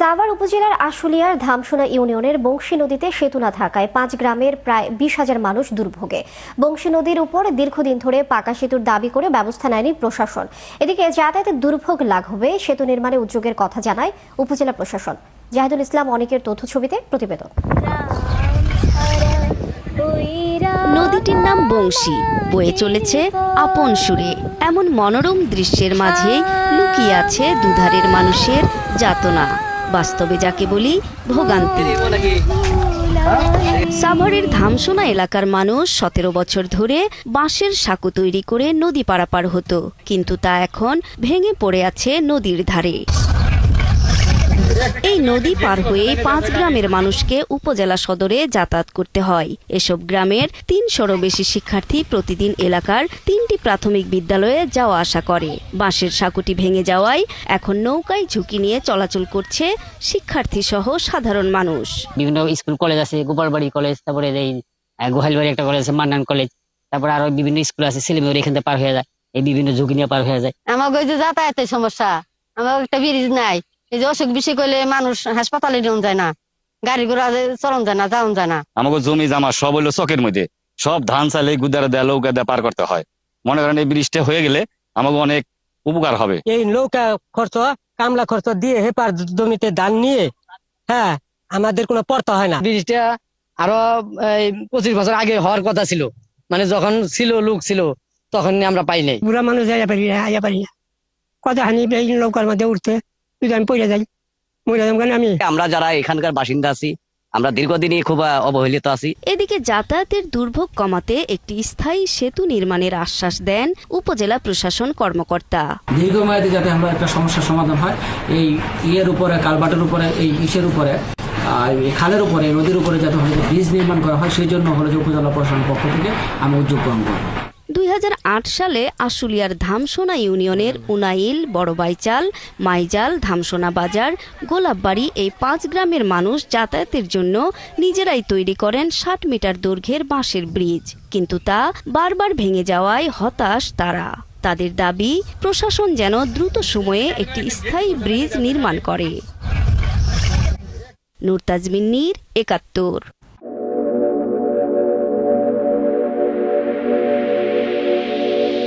সাভার উপজেলার আশুলিয়ার ধামসোনা ইউনিয়নের বংশী নদীতে সেতু না থাকায় ৫ গ্রামের প্রায় ২০,০০০ মানুষ দুর্ভোগে। বংশী নদীর উপর দীর্ঘদিন ধরে পাকা সেতুর দাবি করে ব্যবস্থা নেয়নি প্রশাসন। এদিকে যাতায়াতের দুর্ভোগ লাঘবে সেতু নির্মাণে উদ্যোগের কথা জানায় উপজেলা প্রশাসন। জাহিদুল ইসলাম অনেকের তথ্য ছবিতে প্রতিবেদন। নদীটির নাম বংশী, বয়ে চলেছে আপন সুরে। এমন মনোরম দৃশ্যের মাঝে লুকিয়ে আছে দুধারের মানুষের যাতনা, বাস্তবে যাকে বলি ভোগান্তি। সাভারের ধামসোনা এলাকার মানুষ ১৭ বছর ধরে বাঁশের সাঁকো তৈরি করে নদী পারাপার হতো, কিন্তু তা এখন ভেঙে পড়ে আছে নদীর ধারে। এই নদী পার হয়ে ৫ গ্রামের মানুষকে উপজেলা সদরে যাতায়াত করতে হয়। এসব গ্রামের ৩০০রও বেশি শিক্ষার্থী প্রতিদিন এলাকার ৩টি প্রাথমিক বিদ্যালয়ে যাওয়া আসা করে। বাঁশের সাঁকোটি ভেঙে যাওয়ায় এখন নৌকায় ঝুঁকি নিয়ে চলাচল করছে শিক্ষার্থী সহ সাধারণ মানুষ। বিভিন্ন স্কুল কলেজ আছে, গোপালবাড়ি কলেজ, তারপরে এই গোহালবাড়ি একটা কলেজ আছে, মান্নান কলেজ, তারপরে আরো বিভিন্ন স্কুল আছে, ছেলেমেয়েরা এখান থেকে পার হয়ে যায়, এই বিভিন্ন ঝুঁকি নিয়ে পার হয়ে যায়। আমাকে ওই যে যাতায়াতের সমস্যা, আমার একটা ব্রিজ নাই, এই যে অসুখ বিসুখ করলে মানুষ হাসপাতালে নিয়ে যায় না, গাড়ি ঘোড়া চলন যায় না, যাওন যায় না। আমাকে জমি জামা সব হইলো চকের মধ্যে, সব ধান চালে গুদারে দেয়া নৌকা দেয়া পার করতে হয়। মনে করেন এই ব্রিজটা হয়ে গেলে আমাকে অনেক উপকার হবে। এই নৌকা খরচ, কামলা খরচ দিয়ে হেপার জমিতে ধান নিয়ে আমাদের কোনো পড়তে হয় না। ব্রিজটা আরো ২৫ বছর আগে হওয়ার কথা ছিল, মানে যখন ছিল লোক ছিল তখন আমরা পাই নাই। বুড়া মানুষ যাইয়া পারি না, কথা হানি এই নৌকার মধ্যে উঠতে যদি আমি পড়ে যাই, মরে যাই। আমি আমরা যারা এখানকার বাসিন্দা আছি, আমরা দীর্ঘদিনই খুব অবহেলিত আছি। এদিকে যাতায়াতের দুর্ভোগ কমাতে একটি স্থায়ী সেতু নির্মাণের আশ্বাস দেন উপজেলা প্রশাসন কর্মকর্তা। দীর্ঘমেয়াদী যাতে আমরা একটা সমস্যার সমাধান হয়, এই ইয়ের উপরে, কালবাটের উপরে, এই ইসের উপরে, খালের উপরে, নদীর উপরে যাতে ব্রিজ নির্মাণ করা হয়, সেই জন্য হলো যে উপজেলা প্রশাসনের পক্ষ থেকে আমি উদ্যোগ গ্রহণ করব। ২০০৮ সালে আশুলিয়ার ধামসোনা ইউনিয়নের উনাইল, বড়বাইচাল, মাইজাল, ধামসোনা বাজার, গোলাপবাড়ি এই ৫ গ্রামের মানুষ যাতায়াতের জন্য নিজেরাই তৈরি করেন ৬০ মিটার দৈর্ঘ্যের বাঁশের ব্রিজ, কিন্তু তা বারবার ভেঙে যাওয়ায় হতাশ তারা। তাদের দাবি প্রশাসন যেন দ্রুত সময়ে একটি স্থায়ী ব্রিজ নির্মাণ করে। নূর তাজমিন নীর, ৭১।